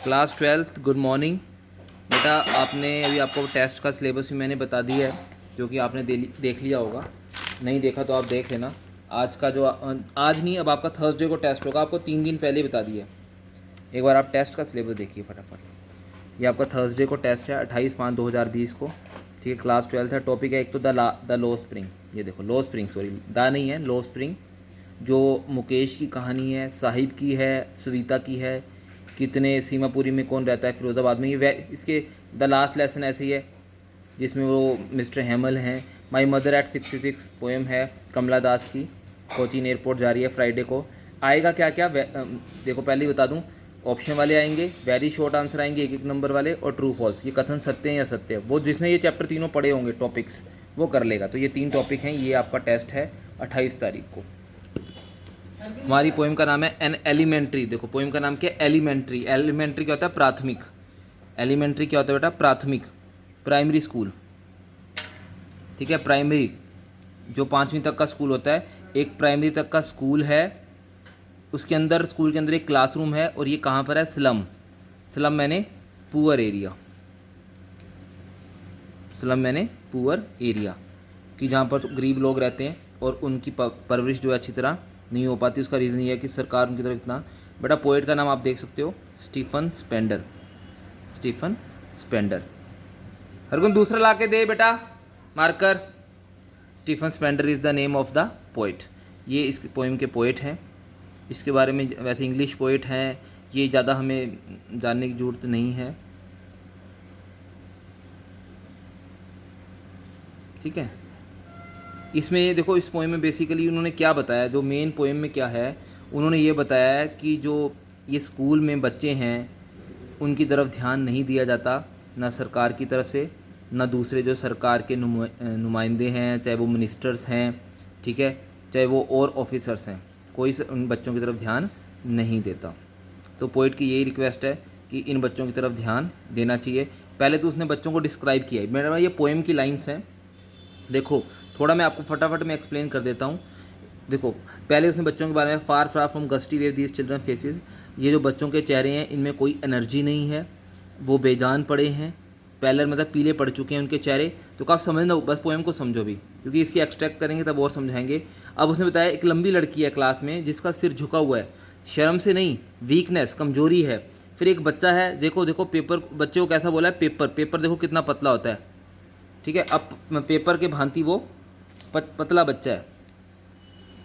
Class 12th good morning बेटा। आपने अभी आपको टेस्ट का सिलेबस भी मैंने बता दिया है, जो कि आपने देख लिया होगा। नहीं देखा तो आप देख लेना। आज का जो आज नहीं, अब आपका थर्सडे को टेस्ट होगा, आपको 3 दिन पहले बता दिया। एक बार आप टेस्ट का सिलेबस देखिए फटाफट। ये आपका थर्सडे को टेस्ट है 28/5/2020 को, ठीक है। क्लास 12 है। टॉपिक है एक तो द लो स्प्रिंग। ये देखो लो स्प्रिंग, सॉरी द नहीं है, लो स्प्रिंग। जो मुकेश की कहानी है, साहिब की है, सविता की है, कितने सीमापुरी में कौन रहता है फिरोज़ाबाद में, ये इसके द लास्ट लेसन ऐसे ही है जिसमें वो मिस्टर हेमल हैं। माई मदर एट 66 पोएम है कमला दास की। कोचीन एयरपोर्ट जा रही है फ्राइडे को। आएगा क्या क्या देखो पहले ही बता दूं, ऑप्शन वाले आएंगे, वेरी शॉर्ट आंसर आएंगे 1-1 नंबर वाले, और ट्रू फॉल्स, ये कथन सत्य है या सत्य है। वो जिसने ये चैप्टर तीनों पढ़े होंगे टॉपिक्स, वो कर लेगा। तो ये 3 टॉपिक हैं। ये आपका टेस्ट है 28 तारीख को। हमारी पोएम का नाम है एन एलिमेंट्री। देखो पोएम का नाम क्या है? एलिमेंट्री। एलिमेंट्री क्या होता है? प्राथमिक। एलिमेंट्री क्या होता है बेटा? प्राथमिक, प्राइमरी स्कूल, ठीक है। प्राइमरी जो 5वीं तक का स्कूल होता है, एक प्राइमरी तक का स्कूल है। उसके अंदर, स्कूल के अंदर एक क्लासरूम है, और ये कहाँ पर है? स्लम। स्लम मैंने पुअर एरिया, स्लम मैंने पुअर एरिया, कि जहाँ पर गरीब लोग रहते हैं और उनकी परवरिश जो है अच्छी तरह नहीं हो पाती। उसका रीज़न ये है कि सरकार उनकी तरफ इतना। बेटा पोएट का नाम आप देख सकते हो, स्टीफन स्पेंडर। Stephen Spender. हर कोई दूसरा ला के दे बेटा marker. Stephen Spender is the name of the poet. ये इस पोएम के पोएट हैं। इसके बारे में वैसे इंग्लिश पोएट हैं, ये ज़्यादा हमें जानने की ज़रूरत नहीं है, ठीक है। इसमें देखो, इस पोएम में बेसिकली उन्होंने क्या बताया, जो मेन पोएम में क्या है, उन्होंने ये बताया है कि जो ये स्कूल में बच्चे हैं उनकी तरफ ध्यान नहीं दिया जाता, ना सरकार की तरफ से, ना दूसरे जो सरकार के नुमाइंदे हैं, चाहे वो मिनिस्टर्स हैं, ठीक है, चाहे वो और ऑफिसर्स हैं, कोई उन बच्चों की तरफ ध्यान नहीं देता। तो पोइट की यही रिक्वेस्ट है कि इन बच्चों की तरफ ध्यान देना चाहिए। पहले तो उसने बच्चों को डिस्क्राइब किया है। मेरा ये पोएम की लाइन्स हैं, देखो थोड़ा मैं आपको फटाफट में एक्सप्लेन कर देता हूँ। देखो पहले उसने बच्चों के बारे में, far far from gusty waves these children faces, ये जो बच्चों के चेहरे हैं इनमें कोई एनर्जी नहीं है, वो बेजान पड़े हैं, पैलर मतलब पीले पड़ चुके हैं उनके चेहरे। तो आप समझना, बस पोएम को समझो भी, क्योंकि इसकी एक्सट्रैक्ट करेंगे तब और समझाएंगे। अब उसने बताया एक लंबी लड़की है क्लास में जिसका सिर झुका हुआ है, शर्म से नहीं, वीकनेस, कमजोरी है। फिर एक बच्चा है, देखो देखो पेपर, बच्चे को कैसा बोला है? पेपर। पेपर देखो कितना पतला होता है, ठीक है। अब पेपर के भांति वो पतला बच्चा है।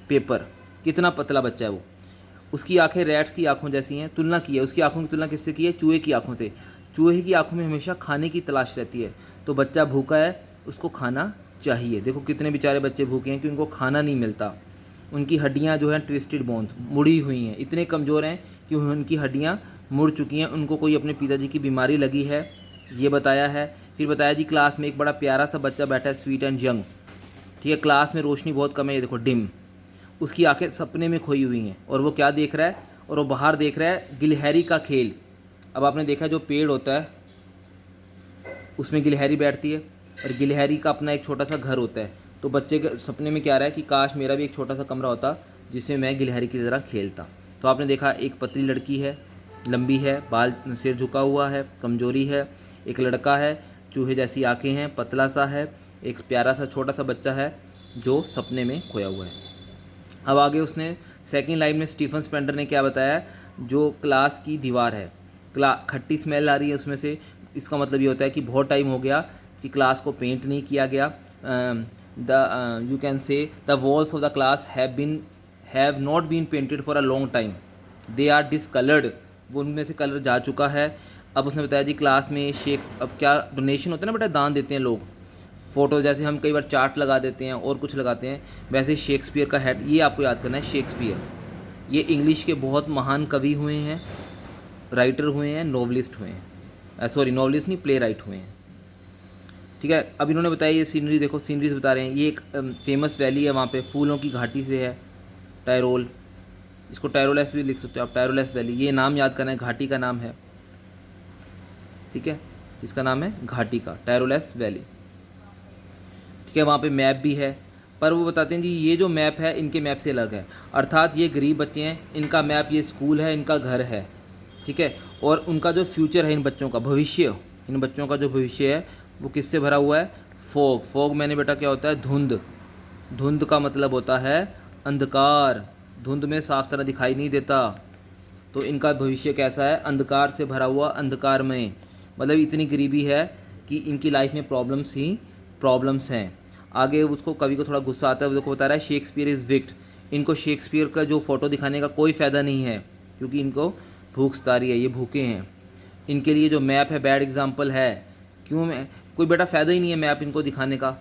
पेपर कितना पतला बच्चा है वो। उसकी आंखें रैट्स की आंखों जैसी हैं। तुलना की है, उसकी आंखों की तुलना किससे की है? चूहे की आंखों से। चूहे की आंखों में हमेशा खाने की तलाश रहती है। तो बच्चा भूखा है, उसको खाना चाहिए। देखो कितने बेचारे बच्चे भूखे हैं कि उनको खाना नहीं मिलता। उनकी हड्डियाँ जो हैं ट्विस्टेड बोन्स, मुड़ी हुई हैं, इतने कमज़ोर हैं कि उनकी हड्डियाँ मुड़ चुकी हैं। उनको कोई अपने पिताजी की बीमारी लगी है, ये बताया है। फिर बताया जी क्लास में एक बड़ा प्यारा सा बच्चा बैठा है, स्वीट एंड यंग, ठीक है। क्लास में रोशनी बहुत कम है, ये देखो डिम। उसकी आंखें सपने में खोई हुई हैं, और वो क्या देख रहा है? और वो बाहर देख रहा है गिलहरी का खेल। अब आपने देखा जो पेड़ होता है उसमें गिलहरी बैठती है, और गिलहरी का अपना एक छोटा सा घर होता है। तो बच्चे के सपने में क्या रहा है कि काश मेरा भी एक छोटा सा कमरा होता जिसमें मैं गिलहरी की तरह खेलता। तो आपने देखा एक पतली लड़की है, लंबी है, बाल, सिर झुका हुआ है, कमजोरी है। एक लड़का है, चूहे जैसी आंखें हैं, पतला सा है। एक प्यारा सा छोटा सा बच्चा है जो सपने में खोया हुआ है। अब आगे उसने सेकंड लाइन में स्टीफन स्पेंडर ने क्या बताया? जो क्लास की दीवार है, खट्टी स्मेल आ रही है उसमें से। इसका मतलब ये होता है कि बहुत टाइम हो गया कि क्लास को पेंट नहीं किया गया। You can say the walls of the class have not been painted for a long time, they are discoloured, वो उनमें से कलर जा चुका है। अब उसने बताया जी क्लास में अब क्या डोनेशन होता है ना बेटा, दान देते हैं लोग, फ़ोटो जैसे हम कई बार चार्ट लगा देते हैं और कुछ लगाते हैं, वैसे शेक्सपियर का हेड, ये आपको याद करना है। शेक्सपियर ये इंग्लिश के बहुत महान कवि हुए हैं, राइटर हुए हैं, नॉवलिस्ट हुए हैं, सॉरी नॉवलिस्ट नहीं, प्ले राइट हुए हैं, ठीक है। अब इन्होंने बताया ये सीनरी, देखो सीनरीज बता रहे हैं। ये एक फेमस वैली है, वहाँ पे फूलों की घाटी से है, टायरोल, इसको टायरोलेस भी लिख सकते हो आप, टायरोलेस वैली। ये नाम याद करना है, घाटी का नाम है, ठीक है। इसका नाम है घाटी का, टायरोलेस वैली, ठीक है। वहाँ पे मैप भी है, पर वो बताते हैं जी ये जो मैप है इनके मैप से अलग है। अर्थात ये गरीब बच्चे हैं, इनका मैप ये स्कूल है, इनका घर है, ठीक है। और उनका जो फ्यूचर है, इन बच्चों का भविष्य, इन बच्चों का जो भविष्य है वो किससे भरा हुआ है? फॉग। फॉग मैंने बेटा क्या होता है? धुंध। धुंध का मतलब होता है अंधकार। धुंध में साफ तरह दिखाई नहीं देता। तो इनका भविष्य कैसा है? अंधकार से भरा हुआ, अंधकारमय। मतलब इतनी गरीबी है कि इनकी लाइफ में प्रॉब्लम्स ही प्रॉब्लम्स हैं। आगे उसको कवि को थोड़ा गुस्सा आता है, उसको बता रहा है शेक्सपियर इज़ विक्ट। इनको शेक्सपियर का जो फ़ोटो दिखाने का कोई फ़ायदा नहीं है, क्योंकि इनको भूख सता रही है, ये भूखे हैं। इनके लिए जो मैप है बैड एग्जाम्पल है। क्यों? मैं कोई बेटा फ़ायदा ही नहीं है मैप इनको दिखाने का,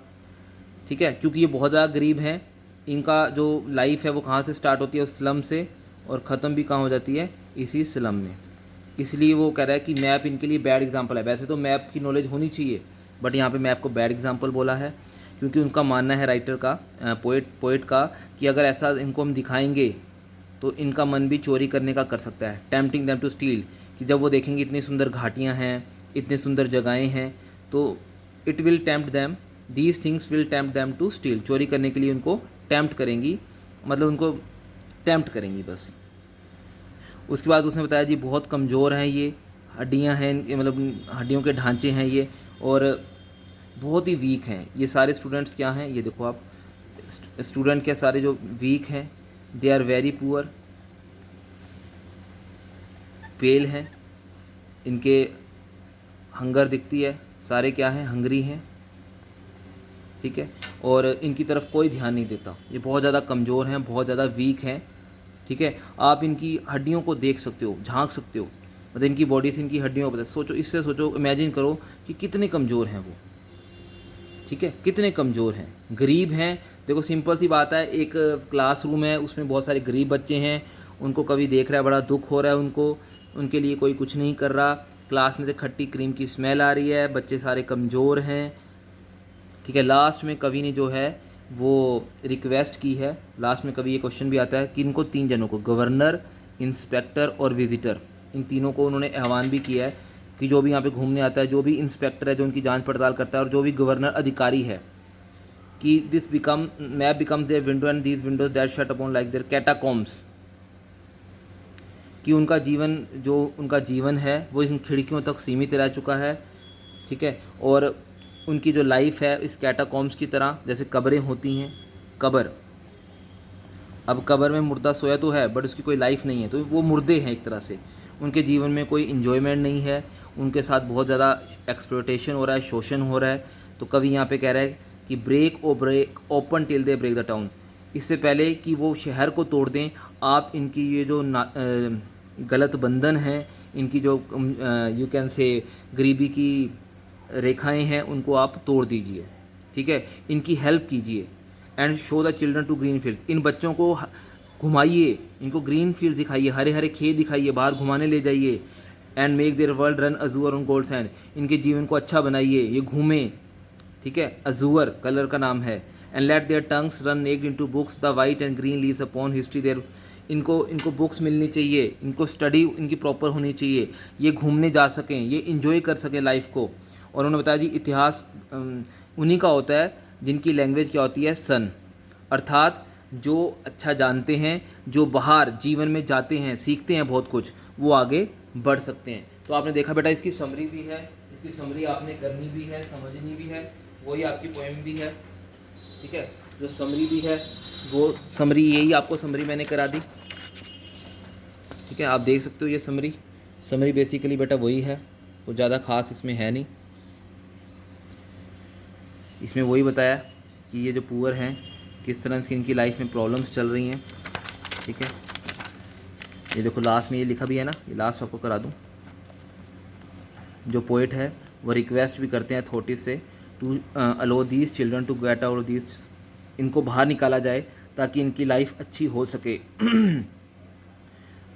ठीक है, क्योंकि ये बहुत ज़्यादा गरीब हैं। इनका जो लाइफ है वो कहाँ से स्टार्ट होती है? उस स्लम से, और ख़त्म भी कहाँ हो जाती है? इसी स्लम में। इसलिए वो कह रहा है कि मैप इनके लिए बैड एग्जाम्पल है। वैसे तो मैप की नॉलेज होनी चाहिए, बट यहाँ पे मैप को बैड एग्जाम्पल बोला है, क्योंकि उनका मानना है राइटर का, पोएट का, कि अगर ऐसा इनको हम दिखाएंगे तो इनका मन भी चोरी करने का कर सकता है। टेम्पटिंग देम टू स्टील, कि जब वो देखेंगे इतनी सुंदर घाटियाँ हैं, इतनी सुंदर जगहें हैं, तो it will tempt them, these things will tempt them to steal. चोरी करने के लिए उनको टेम्प्ट करेंगी, मतलब उनको टेम्प्ट करेंगी बस। उसके बाद उसने बताया जी बहुत कमज़ोर हैं ये, हड्डियां हैं, मतलब हड्डियों के ढांचे हैं ये, और बहुत ही वीक हैं ये सारे स्टूडेंट्स। क्या हैं ये देखो आप, स्टूडेंट क्या सारे जो वीक हैं, दे आर वेरी पुअर, पेल हैं, इनके हंगर दिखती है, सारे क्या हैं? हंगरी हैं, ठीक है, और इनकी तरफ कोई ध्यान नहीं देता। ये बहुत ज़्यादा कमज़ोर हैं, बहुत ज़्यादा वीक हैं, ठीक है। आप इनकी हड्डियों को देख सकते हो, झांक सकते हो, मतलब इनकी बॉडी से इनकी हड्डियों को पता। सोचो, इससे सोचो, इमेजिन करो कि कितने कमज़ोर हैं वो, ठीक है, कितने कमज़ोर हैं, गरीब हैं। देखो सिंपल सी बात है, एक क्लासरूम है, उसमें बहुत सारे गरीब बच्चे हैं, उनको कभी देख रहा है, बड़ा दुख हो रहा है उनको, उनके लिए कोई कुछ नहीं कर रहा। क्लास में से खट्टी क्रीम की स्मेल आ रही है, बच्चे सारे कमज़ोर हैं, ठीक है। लास्ट में कवि ने जो है वो रिक्वेस्ट की है, लास्ट में कभी ये क्वेश्चन भी आता है कि इनको 3 जनों को, गवर्नर, इंस्पेक्टर और विजिटर, इन तीनों को उन्होंने आह्वान भी किया है कि जो भी यहाँ पे घूमने आता है, जो भी इंस्पेक्टर है जो उनकी जांच पड़ताल करता है, और जो भी गवर्नर अधिकारी है, कि this become map becomes their window and these windows that shut upon like their catacombs, कि उनका जीवन, जो उनका जीवन है वो इन खिड़कियों तक सीमित रह चुका है, ठीक है। और उनकी जो लाइफ है इस कैटाकॉम्स की तरह, जैसे कब्रें होती हैं, कब्र, अब कब्र में मुर्दा सोया तो है बट उसकी कोई लाइफ नहीं है, तो वो मुर्दे हैं एक तरह से। उनके जीवन में कोई इन्जॉयमेंट नहीं है, उनके साथ बहुत ज़्यादा एक्सप्लॉयटेशन हो रहा है, शोषण हो रहा है। तो कभी यहाँ पे कह रहा है कि break open till they break the town, इससे पहले कि वो शहर को तोड़ दें, आप इनकी ये जो गलत बंधन हैं, इनकी जो यू कैन से गरीबी की रेखाएं हैं, उनको आप तोड़ दीजिए, ठीक है। इनकी हेल्प कीजिए and show the children to green fields, इन बच्चों को घुमाइए, इनको ग्रीन फील्ड दिखाइए, हरे हरे खेत दिखाइए, बाहर घुमाने ले जाइए। And make their world run Azzur on gold sand, इनके जीवन को अच्छा बनाइए, ये घूमें, ठीक है, अजूर कलर का नाम है। And let their tongues run naked into books the white and green leaves upon history their, इनको बुक्स मिलनी चाहिए, इनको स्टडी इनकी प्रॉपर होनी चाहिए, ये घूमने जा सकें, ये इंजॉय कर सकें लाइफ को। और उन्होंने बताया जी इतिहास उन्हीं का होता है जिनकी लैंग्वेज क्या होती है? सन, अर्थात जो अच्छा जानते हैं, जो बाहर जीवन में जाते हैं, सीखते हैं बहुत कुछ, वो आगे बढ़ सकते हैं। तो आपने देखा बेटा, इसकी समरी भी है, इसकी समरी आपने करनी भी है, समझनी भी है, वही आपकी पोएम भी है, ठीक है। जो समरी भी है वो समरी, यही आपको समरी मैंने करा दी, ठीक है। आप देख सकते हो ये समरी बेसिकली बेटा वही है, कुछ ज़्यादा ख़ास इसमें है नहीं। इसमें वही बताया कि ये जो पुअर हैं किस तरह से इनकी लाइफ में प्रॉब्लम्स चल रही हैं, ठीक है। ये देखो लास्ट में ये लिखा भी है ना, ये लास्ट आपको करा दूँ। जो पोइट है वो रिक्वेस्ट भी करते हैं अथॉरिटीज से to allow these children to get out these, इनको बाहर निकाला जाए ताकि इनकी लाइफ अच्छी हो सके।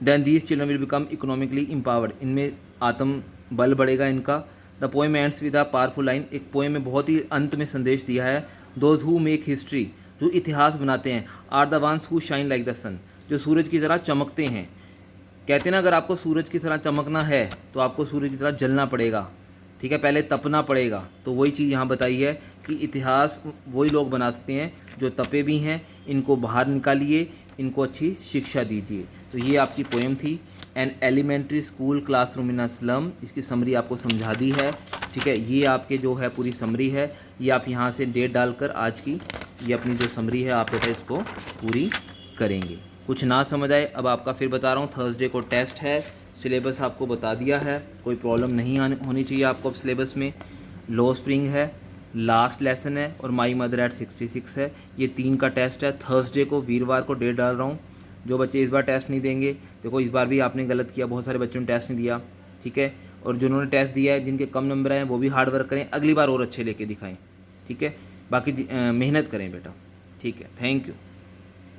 Then these children will become economically empowered, इनमें आत्म बल बढ़ेगा इनका। The poem ends with a powerful line, एक पोएम में बहुत ही अंत में संदेश दिया है, दोज हु मेक हिस्ट्री, जो इतिहास बनाते हैं, are the ones who shine like the sun, जो सूरज की तरह चमकते हैं। कहते हैं ना, अगर आपको सूरज की तरह चमकना है तो आपको सूरज की तरह जलना पड़ेगा, ठीक है, पहले तपना पड़ेगा। तो वही चीज़ यहाँ बताई है कि इतिहास वही लोग बना सकते हैं जो तपे भी हैं, इनको बाहर निकालिए, इनको अच्छी शिक्षा दीजिए। तो ये आपकी पोएम थी। An elementary school classroom in a slum, इसकी समरी आपको समझा दी है। ठीक है, ये आपके जो है पूरी समरी है, ये आप यहाँ से डेट डालकर आज की ये अपनी जो समरी है आप बेटा इसको पूरी करेंगे। कुछ ना समझ आए, अब आपका फिर बता रहा हूँ, थर्सडे को टेस्ट है, सिलेबस आपको बता दिया है, कोई प्रॉब्लम नहीं होनी चाहिए आपको अब सिलेबस में। लो स्प्रिंग है, लास्ट लेसन है और माई मदर एट 66 है। ये 3 का टेस्ट है। थर्सडे को वीरवार को डेट डाल रहा हूँ। जो बच्चे इस बार टेस्ट नहीं देंगे, देखो इस बार भी आपने गलत किया, बहुत सारे बच्चों ने टेस्ट नहीं दिया। ठीक है, और जिन्होंने टेस्ट दिया है, जिनके कम नंबर आए हैं, वो भी हार्ड वर्क करें, अगली बार और अच्छे लेके दिखाएं। ठीक है, बाकी मेहनत करें बेटा। ठीक है, थैंक यू।